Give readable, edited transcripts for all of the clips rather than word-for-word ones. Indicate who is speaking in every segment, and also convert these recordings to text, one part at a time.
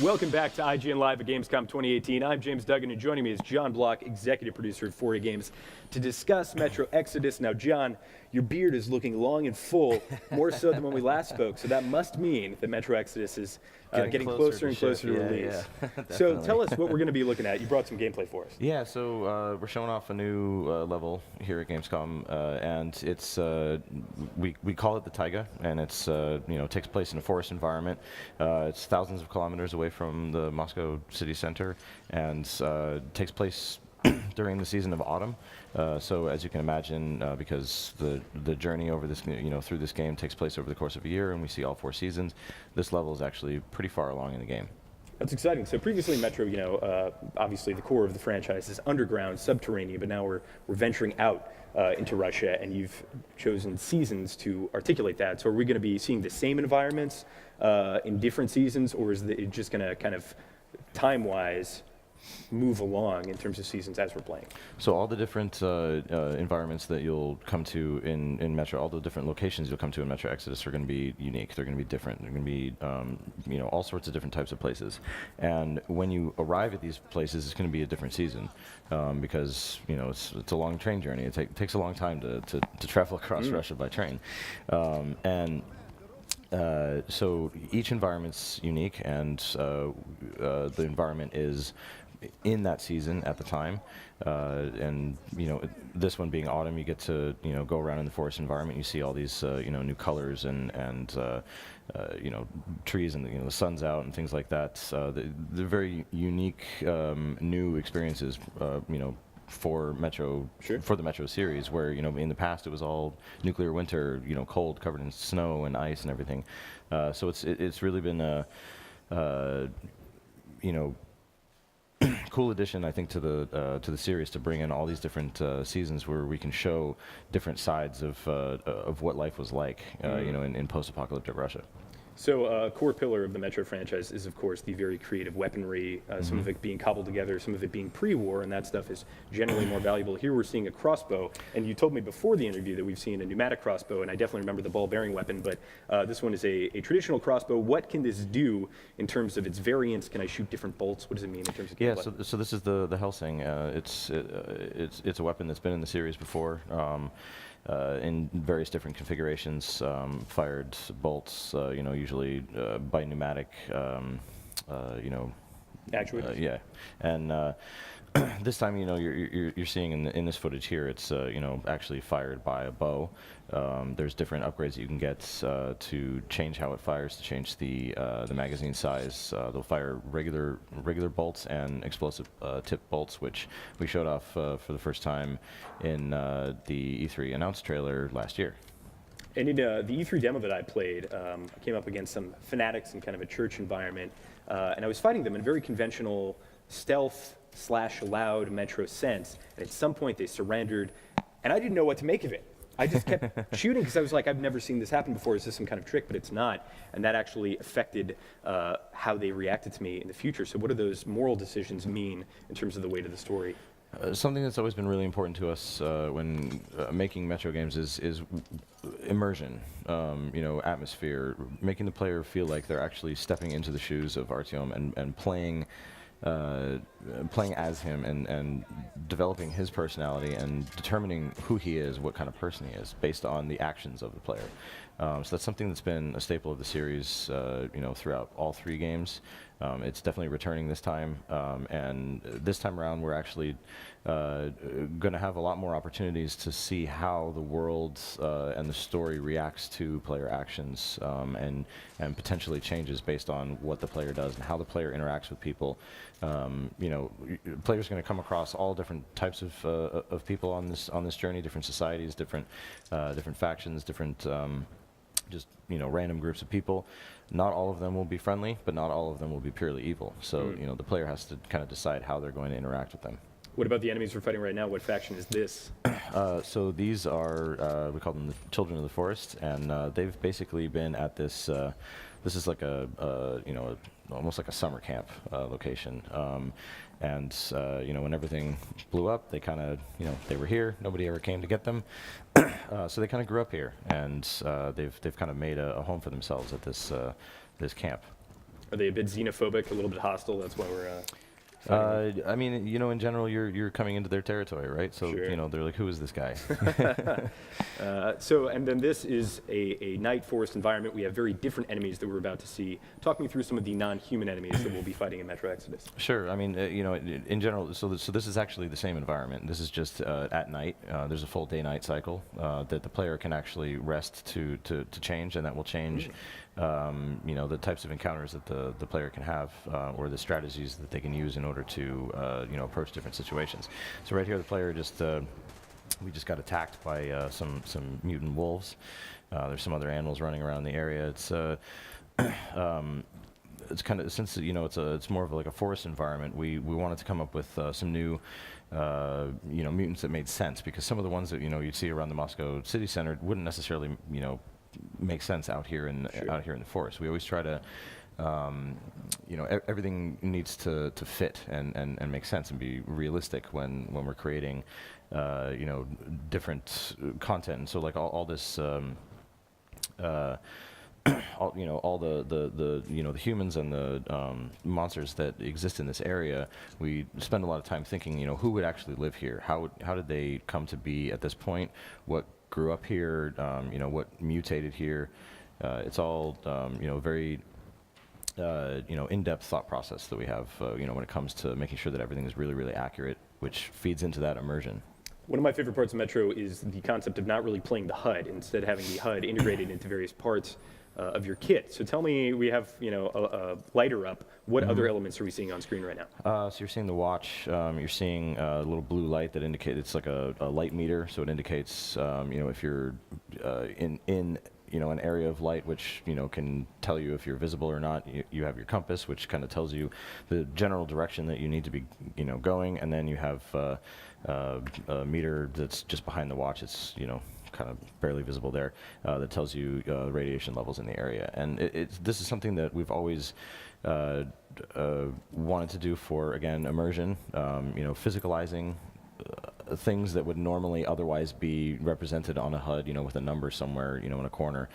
Speaker 1: Welcome back to IGN Live at Gamescom 2018. I'm James Duggan, and joining me is John Block, executive producer of 4A Games, to discuss Metro Exodus. Now, John, your beard is looking long and full, more so than when we last spoke, so that must mean that Metro Exodus is getting closer and closer to release.
Speaker 2: Yeah,
Speaker 1: so tell us what we're going to be looking at. You brought some gameplay for us.
Speaker 2: Yeah, so we're showing off a new level here at Gamescom, and it's we call it the Taiga, and it's takes place in a forest environment. It's thousands of kilometers away from the Moscow city center, and takes place during the season of autumn. So as you can imagine, because the journey over this, through this game takes place over the course of a year, and we see all 4 seasons, this level is actually pretty far along in the game.
Speaker 1: That's exciting. So previously Metro, obviously the core of the franchise is underground, subterranean, but now we're venturing out into Russia, and you've chosen seasons to articulate that. So are we going to be seeing the same environments in different seasons, or is it just going to kind of time-wise move along in terms of seasons as we're playing?
Speaker 2: So all the different environments that you'll come to in Metro, all the different locations you'll come to in Metro Exodus are going to be unique. They're going to be different. They're going to be, all sorts of different types of places. And when you arrive at these places, it's going to be a different season because it's a long train journey. It takes a long time to travel across Russia by train, so each environment's unique, and the environment is in that season at the time, and this one being autumn, you get to go around in the forest environment. You see all these new colors and trees, and the sun's out and things like that. They're very unique new experiences. For Metro, for the Metro series, where in the past it was all nuclear winter, cold, covered in snow and ice and everything. So it's really been a cool addition, I think, to the series, to bring in all these different seasons where we can show different sides of what life was like, in post-apocalyptic Russia.
Speaker 1: So a core pillar of the Metro franchise is, of course, the very creative weaponry, some of it being cobbled together, some of it being pre-war, and that stuff is generally more valuable. Here we're seeing a crossbow, and you told me before the interview that we've seen a pneumatic crossbow, and I definitely remember the ball-bearing weapon, but this one is a traditional crossbow. What can this do in terms of its variants? Can I shoot different bolts? What does it mean in terms of gameplay?
Speaker 2: Yeah, so this is the Helsing. It's a weapon that's been in the series before. In various different configurations, fired bolts, usually by pneumatic,
Speaker 1: Actuators?
Speaker 2: yeah, and this time, you're seeing in this footage here, it's actually fired by a bow. There's different upgrades that you can get to change how it fires, to change the magazine size. They'll fire regular bolts and explosive tip bolts, which we showed off for the first time in the E3 announce trailer last year.
Speaker 1: And in the E3 demo that I played, I came up against some fanatics in kind of a church environment, and I was fighting them in a very conventional stealth/loud Metro sense. And at some point they surrendered, and I didn't know what to make of it. I just kept shooting because I was like, I've never seen this happen before. Is this some kind of trick? But it's not. And that actually affected how they reacted to me in the future. So what do those moral decisions mean in terms of the weight of the story?
Speaker 2: Something that's always been really important to us when making Metro games is immersion, atmosphere, making the player feel like they're actually stepping into the shoes of Artyom and playing as him and developing his personality and determining who he is, what kind of person he is, based on the actions of the player. So that's something that's been a staple of the series, throughout all 3 games. It's definitely returning this time, and this time around we're actually going to have a lot more opportunities to see how the world and the story reacts to player actions, and potentially changes based on what the player does and how the player interacts with people. Players are going to come across all different types of people on this journey, different societies, different factions, different just random groups of people. Not all of them will be friendly, but not all of them will be purely evil. So the player has to kind of decide how they're going to interact with them.
Speaker 1: What about the enemies we're fighting right now? What faction is this?
Speaker 2: So these are we call them the Children of the Forest, and they've basically been at this. This is like almost like a summer camp location. And when everything blew up, they kind of, they were here. Nobody ever came to get them, so they kind of grew up here, and they've kind of made a home for themselves at this camp.
Speaker 1: Are they a bit xenophobic, a little bit hostile? That's why we're.
Speaker 2: I mean, in general, you're coming into their territory, right? So,
Speaker 1: Sure.
Speaker 2: they're like, who is this guy?
Speaker 1: And then this is a night forest environment. We have very different enemies that we're about to see. Talk me through some of the non-human enemies that we'll be fighting in Metro Exodus.
Speaker 2: Sure. I mean, in general, so this is actually the same environment. This is just at night. There's a full day-night cycle that the player can actually rest to change, and that will change. The types of encounters that the player can have, or the strategies that they can use in order to approach different situations. So right here, the player we just got attacked by some mutant wolves. There's some other animals running around the area. It's kind of, since it's more of like a forest environment, we wanted to come up with some new mutants that made sense, because some of the ones that you'd see around the Moscow city center wouldn't necessarily make sense out here in the forest. We always try to everything needs to fit and make sense and be realistic when we're creating different content. And so like all this all the humans and the monsters that exist in this area, we spend a lot of time thinking, who would actually live here? How did they come to be at this point? What grew up here? What mutated here? It's all very in-depth thought process that we have when it comes to making sure that everything is really, really accurate, which feeds into that immersion.
Speaker 1: One of my favorite parts of Metro is the concept of not really playing the HUD, instead having the HUD integrated into various parts of your kit. So tell me, we have a lighter up. What other elements are we seeing on screen right now?
Speaker 2: So you're seeing the watch. You're seeing a little blue light that indicates, it's like a light meter. So it indicates if you're in an area of light, which can tell you if you're visible or not. You have your compass, which kind of tells you the general direction that you need to be going, and then you have a meter that's just behind the watch. It's kind of barely visible there, that tells you radiation levels in the area. And this is something that we've always wanted to do for, again, immersion, physicalizing things that would normally otherwise be represented on a HUD, with a number somewhere, in a corner.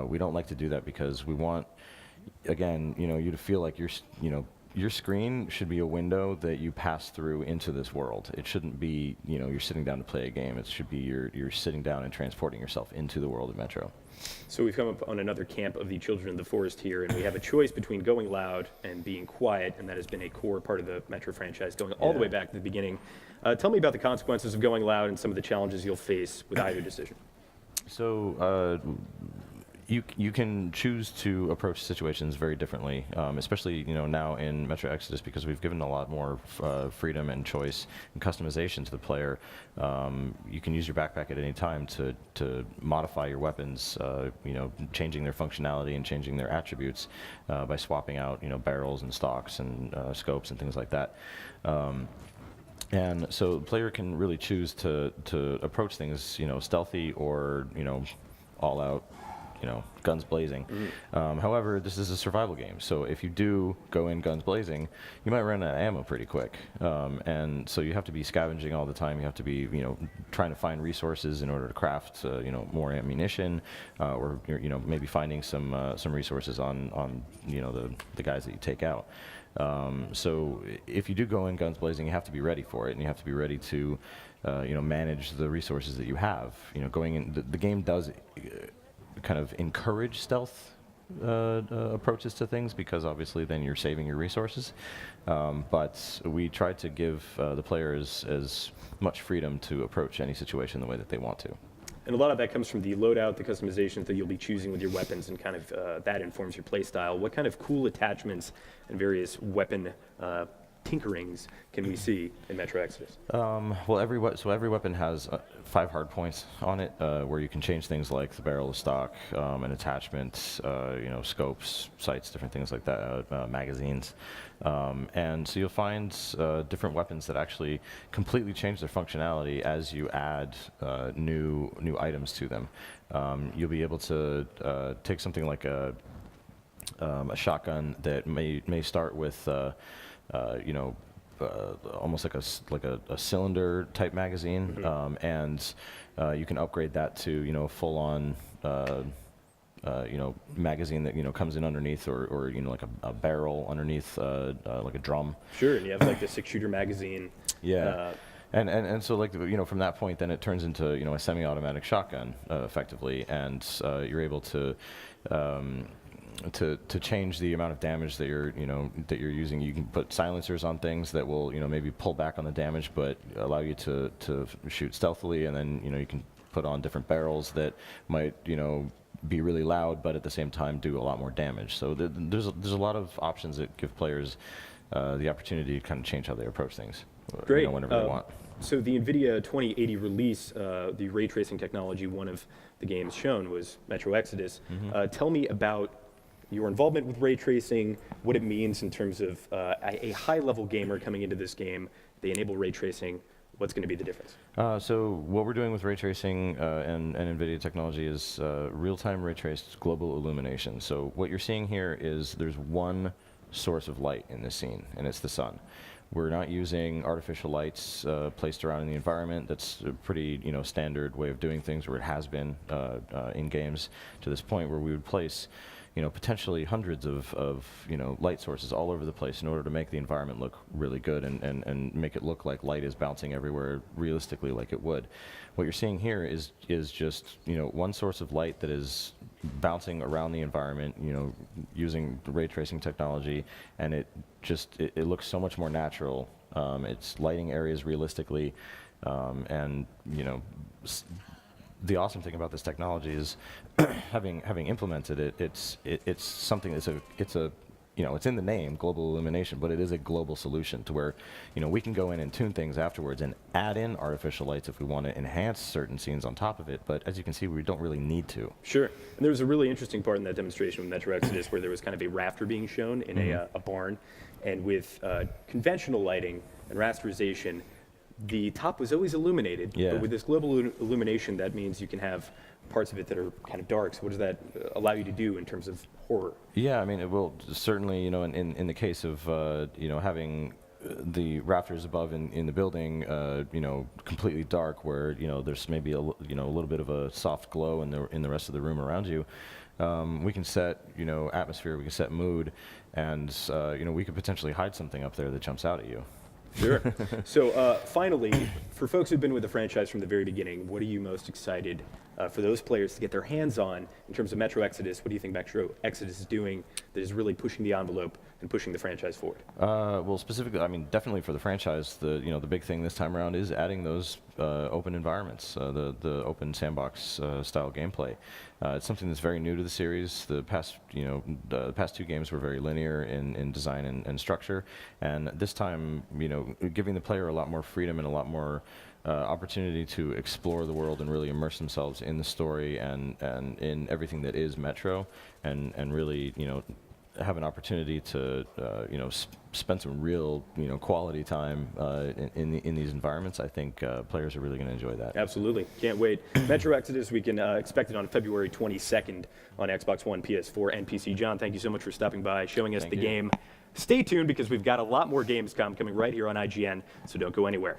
Speaker 2: We don't like to do that, because we want, again, you to feel like your screen should be a window that you pass through into this world. It shouldn't be, you're sitting down to play a game. It should be you're sitting down and transporting yourself into the world of Metro.
Speaker 1: So we've come up on another camp of the Children of the Forest here, and we have a choice between going loud and being quiet, and that has been a core part of the Metro franchise, going all the way back to the beginning. Tell me about the consequences of going loud and some of the challenges you'll face with either decision.
Speaker 2: So you can choose to approach situations very differently, especially now in Metro Exodus, because we've given a lot more freedom and choice and customization to the player. You can use your backpack at any time to modify your weapons, changing their functionality and changing their attributes by swapping out barrels and stocks and scopes and things like that. And so the player can really choose to approach things stealthy or all out, guns blazing. However, this is a survival game, so if you do go in guns blazing, you might run out of ammo pretty quick, and so you have to be scavenging all the time. You have to be, trying to find resources in order to craft, more ammunition, or maybe finding some resources on the guys that you take out. So if you do go in guns blazing, you have to be ready for it, and you have to be ready to, manage the resources that you have. Going in, the game does kind of encourage stealth approaches to things, because obviously then you're saving your resources. But we try to give the players as much freedom to approach any situation the way that they want to.
Speaker 1: And a lot of that comes from the loadout, the customizations that you'll be choosing with your weapons, and kind of that informs your play style. What kind of cool attachments and various weapon tinkerings can we see in Metro Exodus?
Speaker 2: Well, every weapon has 5 hard points on it, where you can change things like the barrel of stock, an attachment, scopes, sights, different things like that, magazines. And so you'll find different weapons that actually completely change their functionality as you add new items to them. You'll be able to take something like a shotgun that may start with almost like a cylinder type magazine, and you can upgrade that to full on magazine that comes in underneath, or like a barrel underneath, like a drum.
Speaker 1: Sure, and you have like the 6-shooter magazine.
Speaker 2: Yeah. And so like from that point, then it turns into a semi-automatic shotgun effectively, and you're able to change the amount of damage that you're using. You can put silencers on things that will maybe pull back on the damage, but allow you to shoot stealthily, and then you can put on different barrels that might be really loud, but at the same time do a lot more damage. So there's a lot of options that give players the opportunity to kind of change how they approach things.
Speaker 1: Great.
Speaker 2: Whenever they want.
Speaker 1: So the NVIDIA 2080 release, the ray tracing technology, one of the games shown was Metro Exodus. Tell me about your involvement with ray tracing, what it means in terms of a high-level gamer coming into this game. They enable ray tracing. What's going to be the difference?
Speaker 2: So what we're doing with ray tracing and NVIDIA technology is real-time ray traced global illumination. So what you're seeing here is there's one source of light in this scene, and it's the sun. We're not using artificial lights placed around in the environment. That's a pretty standard way of doing things, where it has been in games to this point, where we would place potentially hundreds of light sources all over the place in order to make the environment look really good and make it look like light is bouncing everywhere realistically like it would. What you're seeing here is just one source of light that is bouncing around the environment using ray tracing technology, and it looks so much more natural. It's lighting areas realistically, and the awesome thing about this technology is having implemented it, it's something that's it's in the name, global illumination, but it is a global solution to where we can go in and tune things afterwards and add in artificial lights if we want to enhance certain scenes on top of it. But as you can see, we don't really need to.
Speaker 1: Sure. And there was a really interesting part in that demonstration with Metro Exodus where there was kind of a rafter being shown in a barn, and with conventional lighting and rasterization, the top was always illuminated.
Speaker 2: Yeah.
Speaker 1: But with this global illumination, that means you can have parts of it that are kind of dark. So what does that allow you to do in terms of horror?
Speaker 2: Yeah, I mean, it will certainly, in the case of, having the rafters above in the building, completely dark, where, there's maybe a little bit of a soft glow in the rest of the room around you. We can set, atmosphere, we can set mood, and, we could potentially hide something up there that jumps out at you.
Speaker 1: Sure. So finally, for folks who've been with the franchise from the very beginning, what are you most excited for those players to get their hands on in terms of Metro Exodus? What do you think Metro Exodus is doing that is really pushing the envelope and pushing the franchise forward?
Speaker 2: Well, specifically, I mean, definitely for the franchise, the big thing this time around is adding those open environments, the open sandbox style gameplay. It's something that's very new to the series. The past two games were very linear in design and structure, and this time, giving the player a lot more freedom and a lot more opportunity to explore the world and really immerse themselves in the story and in everything that is Metro, and really have an opportunity to spend some real quality time in these environments. I think players are really going to enjoy that.
Speaker 1: Absolutely, can't wait. Metro Exodus, we can expect it on February 22nd on Xbox One, PS4, and PC. John, thank you so much for stopping by, showing us the game. Stay tuned because we've got a lot more Gamescom coming right here on IGN, so don't go anywhere.